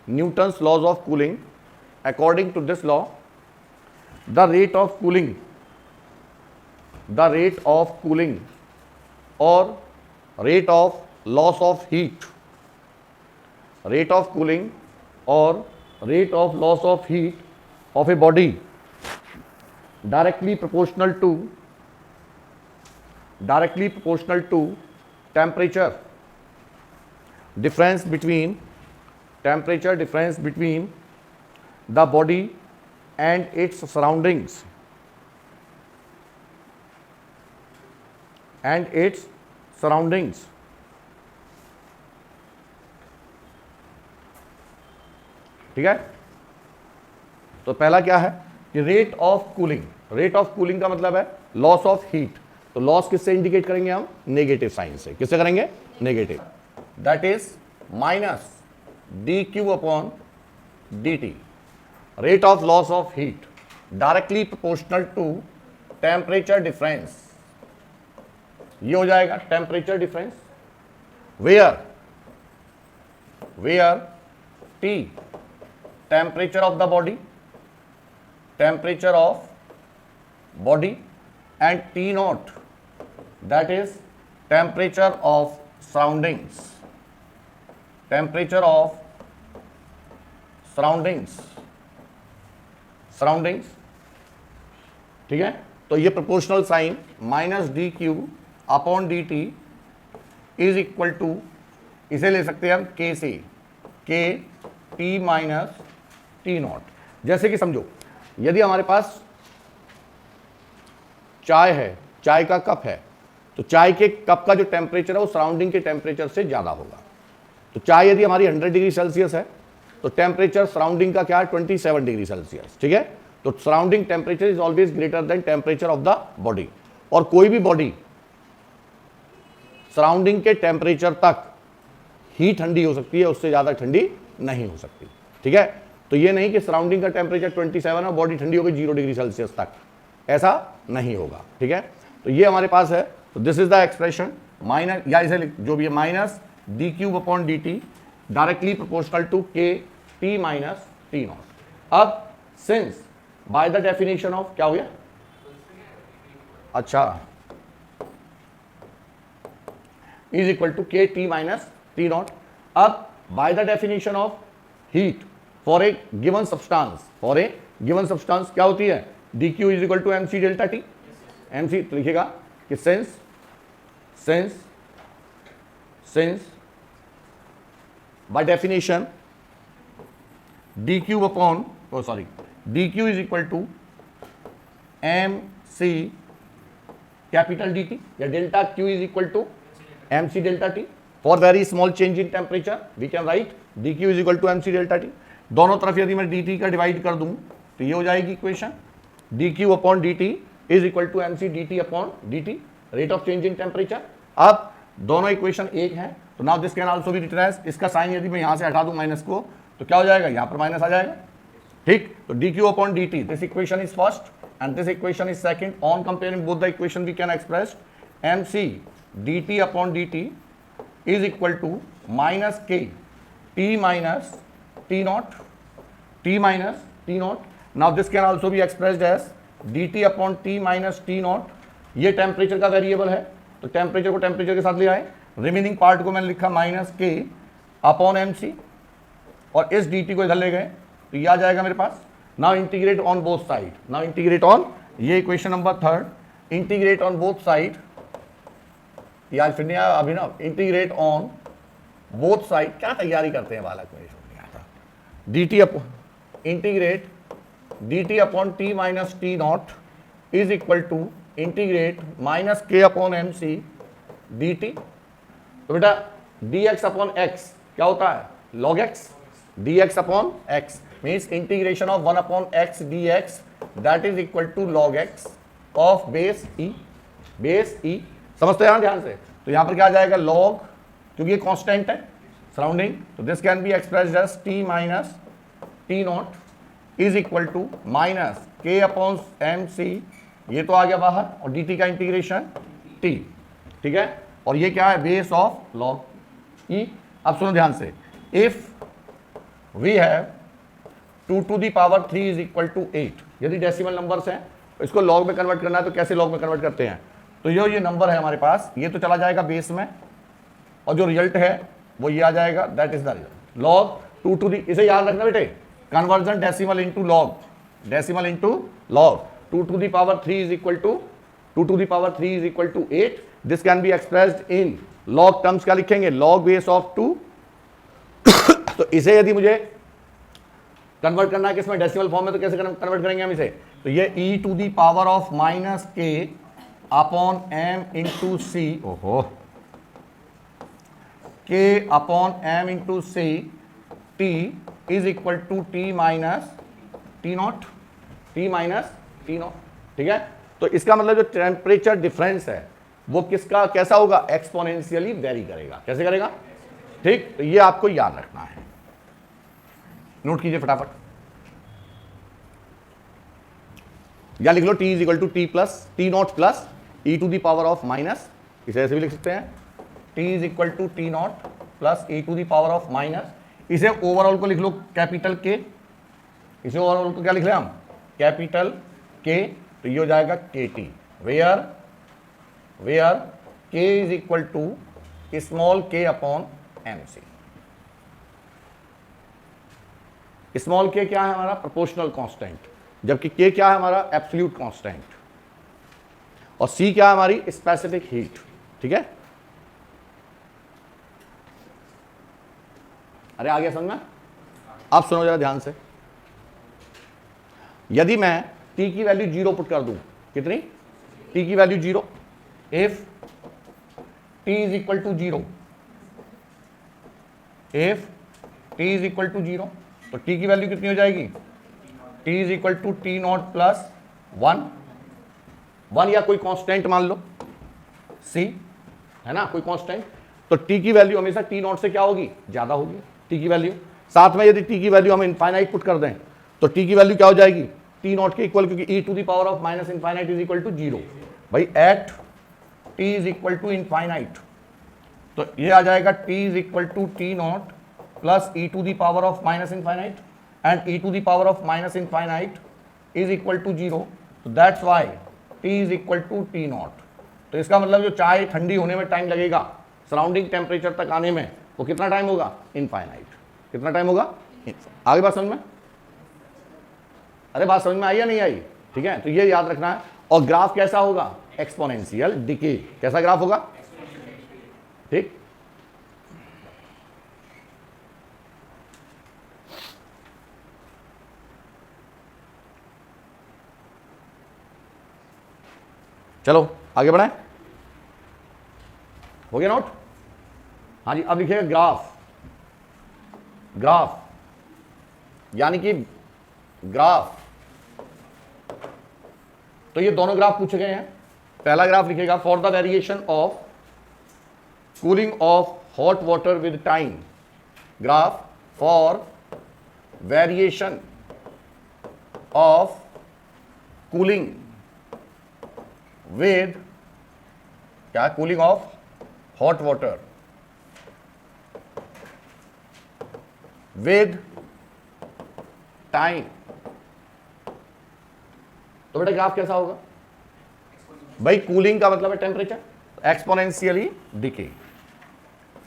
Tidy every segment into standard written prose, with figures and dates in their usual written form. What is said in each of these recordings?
Newton's laws of cooling. According to this law, the rate of cooling or rate of loss of heat of a body directly proportional to temperature difference between the body and its surroundings ठीक है। तो पहला क्या है कि rate of cooling का मतलब है लॉस ऑफ हीट। तो लॉस किससे इंडिकेट करेंगे हम? नेगेटिव साइन से। किससे करेंगे? Negative. That is minus D Q upon D T. Rate of loss of heat directly proportional to temperature difference. ये हो जाएगा temperature difference where T temperature of the body and T naught, that is temperature of surroundings ठीक है। तो ये proportional sign minus D Q upon D T is equal to, इसे ले सकते हैं हम के से, के टी माइनस टी नॉट। जैसे कि समझो यदि हमारे पास चाय है, चाय का कप है, तो चाय के कप का जो टेम्परेचर है वो सराउंडिंग के टेम्परेचर से ज़्यादा होगा। तो चाय यदि हमारी 100 डिग्री सेल्सियस है तो टेम्परेचर सराउंडिंग का क्या है? 27 डिग्री सेल्सियस। ठीक है। तो surrounding temperature is always greater than temperature of the body. और कोई भी बॉडी सराउंडिंग के टेम्परेचर तक ही ठंडी हो सकती है, उससे ज़्यादा ठंडी नहीं हो सकती। ठीक है। तो ये नहीं कि सराउंडिंग का टेम्परेचर 27 है और बॉडी ठंडी हो गई 0 डिग्री सेल्सियस तक, ऐसा नहीं होगा। ठीक है। तो ये हमारे पास है। तो this is the expression minus, या इसे जो भी है minus D cube upon D T directly proportional to K T minus T nought. अब since by the definition of क्या हो गया? अच्छा, is equal to K T minus T nought. अब by the definition of heat for a given substance क्या होती है? D Q is equal to M C delta T. M सी तो लिखेगा कि since by definition D Q upon D Q is equal to M C capital D T, या delta Q is equal to M C delta T. For very small change in temperature we can write D Q is equal to M C delta T. दोनों तरफ यदि मैं D T का divide कर दूं तो ये हो जाएगी equation, D Q upon D T is equal to M C D T upon D T, rate of change in temperature. अब दोनों इक्वेशन एक है, तो now this can also be written as, इसका साइन यदि मैं यहां से हटा दूं माइनस को तो क्या हो जाएगा? यहां पर माइनस आ जाएगा। ठीक। तो D Q upon D T, this equation is first and this equation is second. On comparing both the equation we can express M C D T upon D T is equal to minus K T minus T naught. Now this can also be expressed as D T upon T minus T naught. ये temperature का variable है तो temperature को temperature के साथ ले आए, remaining part को मैंने लिखा माइनस के अपॉन एम सी, और इस डी टी को इधर ले गए तो ये आ जाएगा मेरे पास। Now integrate on both side, now integrate on, ये equation number third, integrate on both side, यार फिर नहीं आया Abhinav, integrate on both side. क्या तैयारी करते हैं बालक, मेरे समझ नहीं आता। D T upon integrate D T upon T minus T not is equal to integrate minus K upon M C D T. तो बेटा डी एक्स अपॉन एक्स क्या होता है? Log X. D X upon X means integration of 1 upon X D X that is equal to log X of base E. समझते हैं ध्यान से। तो यहां पर क्या आ जाएगा? लॉग, क्योंकि ये कांस्टेंट है सराउंडिंग, तो this can be expressed as T minus T not is equal to minus K upon M C, ये तो आ गया बाहर, और डी टी का इंटीग्रेशन टी। ठीक है। और ये क्या है? Base of log E. अब सुनो ध्यान से, if we have 2 to the power 3 is equal to 8। यदि डेसिमल नंबर्स हैं तो इसको लॉग में कन्वर्ट करना है तो कैसे लॉग में कन्वर्ट करते हैं, तो ये नंबर है हमारे पास, ये तो चला जाएगा बेस में और जो रिजल्ट है वो ये आ जाएगा, that is the result. Log 2 to the, इसे याद रखना बेटे, conversion decimal into log, decimal into log. 2 to the power 3 is equal to 2 to the power 3 is equal to 8। This can be expressed in log terms, क्या लिखेंगे, log base of 2। तो इसे यदि मुझे कन्वर्ट करना है किसमें, डेसिमल फॉर्म में, तो कैसे कन्वर्ट करेंगे हम इसे, तो ये e to the power of minus K upon M into C, ओहो, K upon M into C T is equal to T minus T nought, T minus T not, ठीक है। तो इसका मतलब जो टेम्परेचर डिफरेंस है वो किसका कैसा होगा, एक्सपोनेंशियली वेरी करेगा। कैसे करेगा, ठीक, तो ये आपको याद रखना है, नोट कीजिए फटाफट, या लिख लो t is equal to T plus T nought plus E to the power of minus, इसे ऐसे भी लिख सकते हैं, t is equal to T nought plus E to the power of minus. इसे ओवरऑल को लिख लो कैपिटल के, इसे ओवरऑल को क्या लिख रहे हैं हम, कैपिटल के, तो ये हो जाएगा के टी, वेयर के इज इक्वल टू स्मॉल के अपॉन एम सी। स्मॉल के क्या है हमारा, प्रोपोर्शनल कांस्टेंट, जबकि के क्या है हमारा, एब्सोल्यूट कांस्टेंट, और सी क्या है हमारी, स्पेसिफिक हीट, ठीक है। अरे आ गया समझ में, अब सुनो जरा ध्यान से, यदि मैं t की वैल्यू 0 पुट कर दूं, कितनी, t की value 0, if t is equal to 0, if t is equal to 0, तो t की वैल्यू कितनी हो जाएगी, t is equal to T nought plus 1 या कोई कांस्टेंट मान लो c, है ना, कोई कांस्टेंट, तो t की वैल्यू हमेशा टी नॉट से क्या होगी, ज्यादा होगी t की वैल्यू। साथ में यदि t की वैल्यू हम इनफाइनाइट पुट कर दें तो t की वैल्यू क्या हो जाएगी, टी नॉट के इक्वल, क्योंकि e to the power of minus infinite is equal to 0, भाई at t is equal to infinite, तो ये आ जाएगा t is equal to T nought plus E to the power of minus infinite, and E to the power of minus infinite is equal to 0, तो that's why t is equal to T nought. तो इसका मतलब जो चाय ठंडी होने में time लगेगा सराउंडिंग टेम्परेचर तक आने में, वो कितना टाइम होगा, इनफाइनाइट। कितना टाइम होगा, आगे बात समझ में, अरे बात समझ में आई या नहीं आई, ठीक है। तो ये याद रखना है, और ग्राफ कैसा होगा, एक्सपोनेंशियल डिके, कैसा ग्राफ होगा, ठीक। चलो आगे बढ़ाएं, हो गया नोट, हाँ जी। अब लिखिएगा ग्राफ, ग्राफ यानी कि ग्राफ, तो ये दोनों ग्राफ पूछे गए हैं। पहला ग्राफ लिखिएगा, for the variation of cooling of hot water with time, graph for variation of cooling with, क्या, cooling of hot water with time. तो बेटा ग्राफ कैसा होगा, भाई कूलिंग का मतलब है टेम्परेचर, एक्सपोनेंशियली डिके,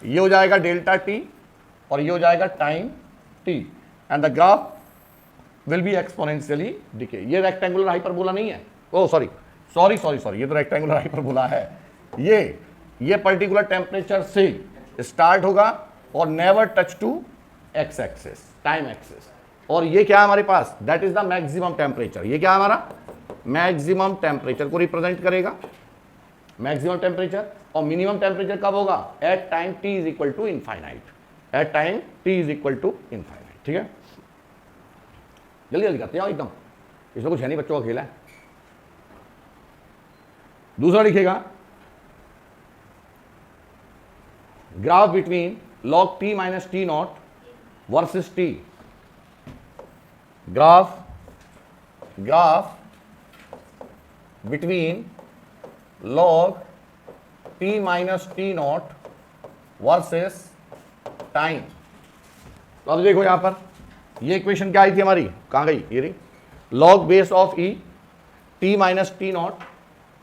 ये हो जाएगा डेल्टा टी और ये हो जाएगा time T, and the graph will B exponentially decay. ये रेक्टेंगुलर हाइपरबोला नहीं है, ओ सॉरी, ये तो रेक्टेंगुलर हाइपरबोला है। ये पर्टिकुलर टेम्परेचर से स्टार्ट होगा और never touch to X axis, time axis, और ये क्या है हमारे पास, that is the maximum temperature. ये क्या है हमारा, मैक्सिमम टेम्परेचर को रिप्रेजेंट करेगा, मैक्सिमम टेम्परेचर, और मिनिमम टेम्परेचर कब होगा, at time t is equal to infinite, at time t is equal to infinite, ठीक है। जल्दी जल्दी करते हैं एकदम, इसमें कुछ है नहीं, बच्चों का खेल है। दूसरा लिखेगा, graph between log t minus T naught versus t, graph between log t minus T naught versus time. तो अब देखो यहां पर ये इक्वेशन क्या आई थी हमारी, कहाँ गई, ये रही, log base of E T minus T not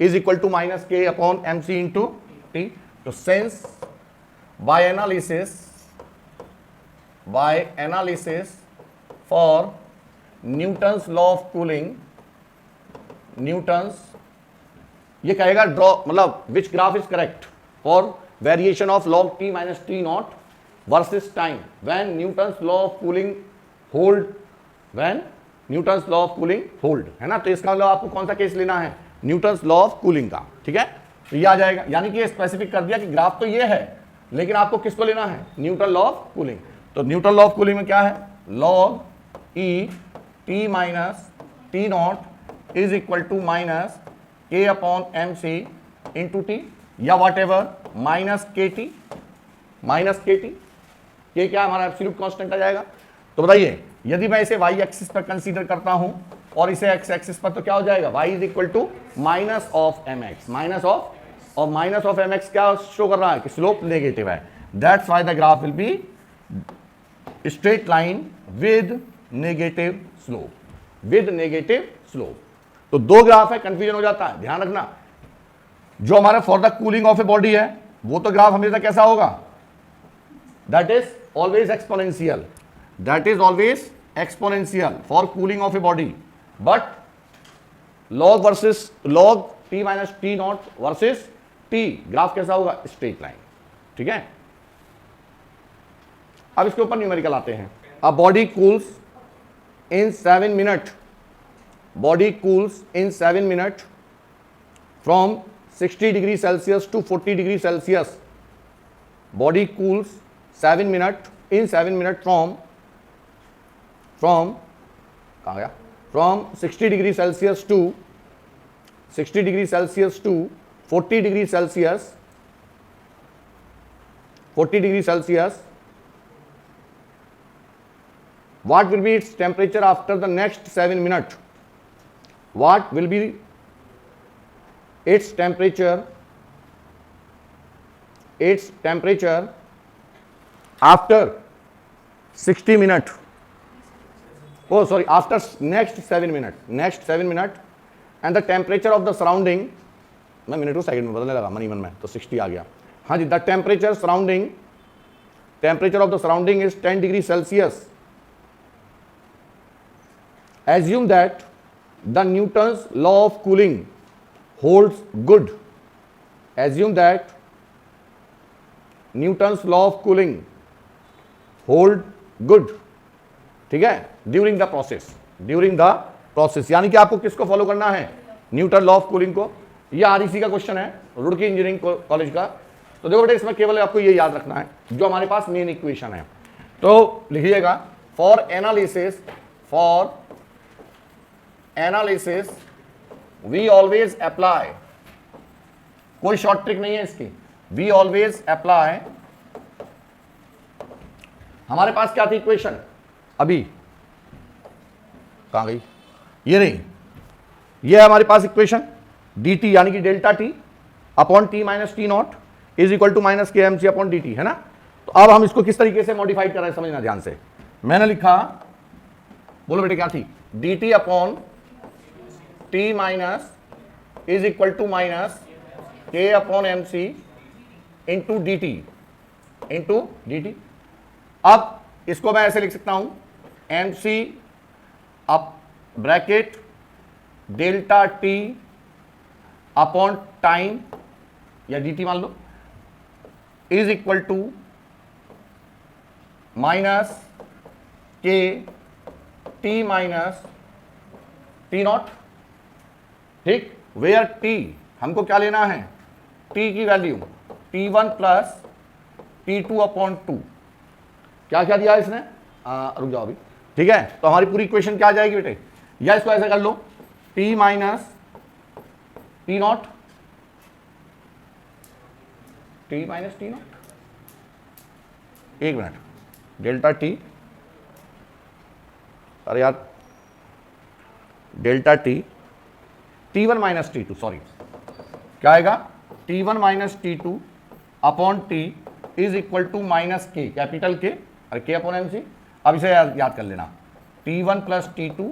is equal to minus K upon M C into T. तो sense by analysis for Newton's law of cooling, Newton's ये कहेगा ड्रॉ, मतलब which graph is correct for variation of log T minus T naught versus time when Newton's law of cooling hold, when Newton's law of cooling hold, है ना। तो इसका मतलब आपको कौन सा केस लेना है, न्यूटन्स लॉ ऑफ कूलिंग का, ठीक है। तो ये आ जाएगा, यानी कि ये स्पेसिफिक कर दिया कि ग्राफ तो ये है लेकिन आपको किसको लेना है, न्यूटन लॉ ऑफ कूलिंग। तो न्यूटन लॉ ऑफ कूलिंग में क्या है, log E T minus T not is equal to minus K upon M C into T, या whatever minus K T, ये क्या हमारा एब्सोल्यूट कांस्टेंट आ जाएगा। तो बताइए यदि मैं इसे y एक्सिस पर कंसीडर करता हूं और इसे x एक्सिस पर, तो क्या हो जाएगा, y is equal to minus of M X, minus of M X क्या शो कर रहा है कि स्लोप नेगेटिव है, that's why the graph will be straight line with negative slope, तो दो ग्राफ है, कंफ्यूजन हो जाता है, ध्यान रखना। जो हमारा for the cooling of a body है वो तो ग्राफ हमेशा कैसा होगा, that is always exponential for cooling of a body, but log t minus t naught versus t graph कैसा होगा, स्ट्रेट लाइन, ठीक है। अब इसके ऊपर न्यूमेरिकल आते हैं। A body cools in 7 minute from 60 degree Celsius to 40 degree Celsius, body cools 7 minute from कहाँ गया, from 60 degree Celsius to 40 degree Celsius, what will be its temperature after the next 7 minutes, what will be its temperature after 60 minutes, oh sorry, after next 7 minutes and the temperature of the surrounding, मैं minute को second में बदलने लगा money मन में, तो 60 आ गया, हाँ जी। The temperature of the surrounding is 10 degree Celsius, assume that the Newton's law of cooling holds good, ठीक है, ड्यूरिंग द प्रोसेस, यानी कि आपको किसको फॉलो करना है, न्यूटन लॉ ऑफ कूलिंग को। यह आरईसी का क्वेश्चन है, रुड़की इंजीनियरिंग कॉलेज का। तो देखो बेटा, इसमें केवल आपको ये याद रखना है जो हमारे पास मेन इक्वेशन है, तो लिखिएगा for analysis we always apply, कोई शॉर्ट ट्रिक नहीं है इसकी, वी ऑलवेज अप्लाई, हमारे पास क्या थी इक्वेशन, अभी कहां गई, ये रही, ये है हमारे पास इक्वेशन dt यानी कि delta T upon T minus T not is equal to minus K M C upon D T, है ना। तो अब हम इसको किस तरीके से मॉडिफाइड कर रहे हैं समझना ध्यान से। मैंने लिखा, बोलो बेटे क्या थी, dt अपॉन T minus is equal to minus K upon M C into D T. अब इसको मैं ऐसे लिख सकता हूं, M C up bracket delta T upon time या डी टी मान लो is equal to minus K T minus T not, ठीक, वेयर टी हमको क्या लेना है, टी की value T1 plus T2 upon 2, क्या क्या दिया इसने, रुक जाओ अभी, ठीक है। तो हमारी पूरी इक्वेशन क्या आ जाएगी बेटे, या इसको ऐसे कर लो, टी माइनस टी नॉट, एक मिनट, डेल्टा टी, अरे यार delta T, T1 minus T2, sorry क्या आएगा, T1 minus T2 upon T is equal to minus K, capital K और के अपॉन एम सी। अब इसे याद कर लेना, T1 plus T2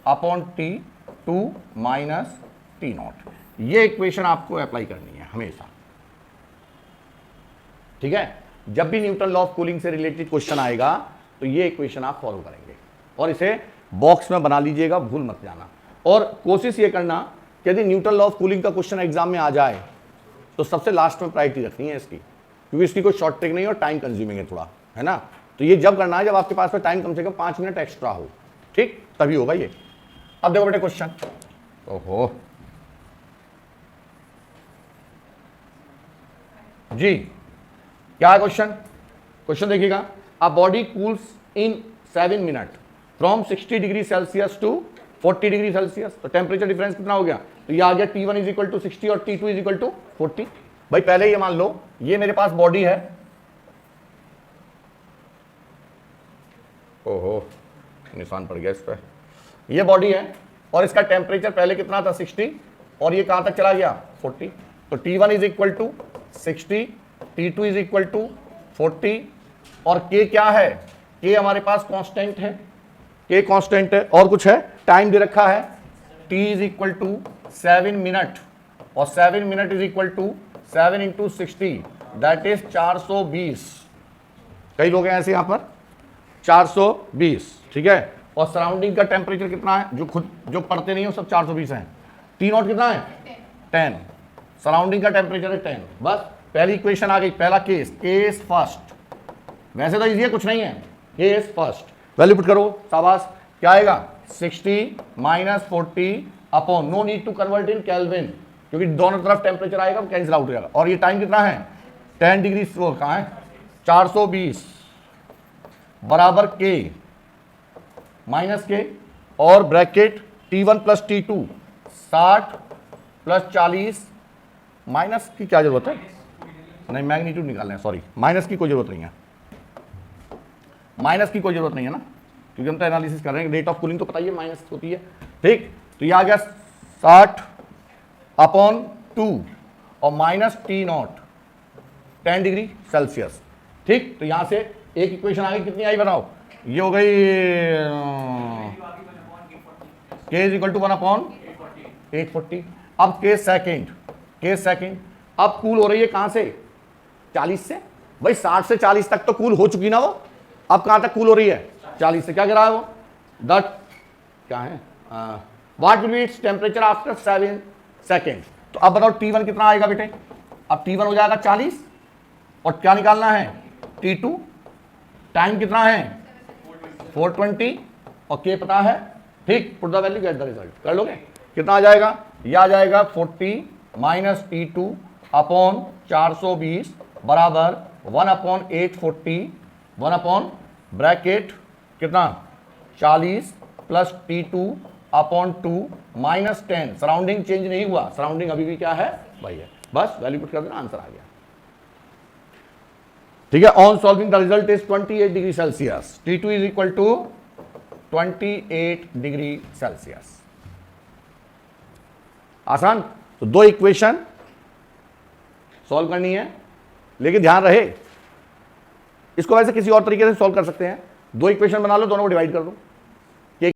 upon T2 minus T0। ये इक्वेशन आपको अप्लाई करनी है हमेशा, ठीक है। जब भी न्यूटन लॉ ऑफ कूलिंग से रिलेटेड क्वेश्चन आएगा तो ये इक्वेशन आप फॉलो करेंगे और इसे बॉक्स में बना लीजिएगा, भूल मत जाना। और कोशिश ये करना कि यदि न्यूटन लॉ ऑफ कूलिंग का क्वेश्चन एग्जाम में आ जाए तो सबसे लास्ट में प्रायोरिटी रखनी है इसकी, क्योंकि इसकी कोई शॉर्ट ट्रिक नहीं और टाइम कंज्यूमिंग है थोड़ा, है ना। तो ये जब करना है जब आपके पास में टाइम कम से कम 5 मिनट एक्स्ट्रा हो, ठीक, तभी होगा ये। अब देखो बेटे क्वेश्चन, ओहो जी, क्या है क्वेश्चन? क्वेश्चन देखिएगा, a body cools in 7 minute from 60 degree Celsius to 40 degree Celsius. तो टेम्परेचर डिफरेंस कितना हो गया? तो ये आ गया T1 इज इक्वल टू 60 और T2 इज इक्वल टू 40। भाई पहले ये मान लो ये मेरे पास बॉडी है, ओहो निशान पड़ गया इस पर, ये बॉडी है और इसका टेम्परेचर पहले कितना था 60 और ये कहां तक चला गया 40। तो T1 is equal to 60, T2 is equal to 40 और K क्या है? K हमारे पास कांस्टेंट है, K कांस्टेंट है और कुछ है, टाइम दे रखा है T is equal to 7 minute और 7 minute is equal to 7 into 60 that is 420। कई लोग हैं ऐसे यहां पर 420, ठीक है। और सराउंडिंग का टेम्परेचर कितना है? जो पढ़ते नहीं हो सब 420 है। T0 कितना है? 10। सराउंडिंग का टेम्परेचर है 10। बस पहली इक्वेशन आ गई, पहला केस फर्स्ट। वैसे तो इजी है, कुछ नहीं है, केस फर्स्ट। वैल्यू पुट करो, शाबाश। क्या आएगा? 60 minus 40 upon, no need to convert in Kelvin क्योंकि दोनों तरफ टेम्परेचर आएगा, कैंसिल आउट हो जाएगा। और ये टाइम कितना है? 10 डिग्री, कहाँ है? 420 बराबर के माइनस के और bracket T1 plus T2 60 plus 40 minus की क्या जरूरत है? नहीं, मैग्नीट्यूड निकालना है, सॉरी, माइनस की कोई जरूरत नहीं है, माइनस की कोई जरूरत नहीं है ना, क्योंकि हम तो एनालिसिस कर रहे हैं। रेट ऑफ कूलिंग तो पता ही है, माइनस होती है, ठीक। तो ये आ गया 60 अपॉन 2 और माइनस T0 10 डिग्री सेल्सियस, ठीक। तो यहां से एक इक्वेशन आ गई, कितनी आई बनाओ? ये हो गई K is equal to 1 upon 840। अब केस सेकेंड, अब कूल हो रही है कहां से? 40 से। भाई 60 से 40 तक तो कूल हो चुकी ना वो, अब कहां तक कूल हो रही है? 40 से। क्या कह रहा है वो? दैट क्या है, what will be its temperature after 7 second. तो अब बताओ T1 कितना आएगा बेटे? अब T1 हो जाएगा 40 और क्या निकालना है? T2। टाइम कितना है? 420 और K पता है, ठीक। Put the value, get the result. कर लोगे? कितना आ जाएगा? यह आ जाएगा 40 माइनस T2 अपॉन 420 बराबर 1 अपॉन 840, 1 अपॉन ब्रैकेट कितना 40 plus T2 upon 2 minus 10। Surrounding change नहीं हुआ, सराउंडिंग अभी भी क्या है? वही है। बस वैल्यू पुट कर देना, आंसर आ गया, ठीक है। On solving the result is 28 degree Celsius. T2 is equal to 28 degree Celsius. आसान। तो दो इक्वेशन सॉल्व करनी है, लेकिन ध्यान रहे इसको वैसे किसी और तरीके से सॉल्व कर सकते हैं। दो इक्वेशन बना लो, दोनों को डिवाइड कर दो,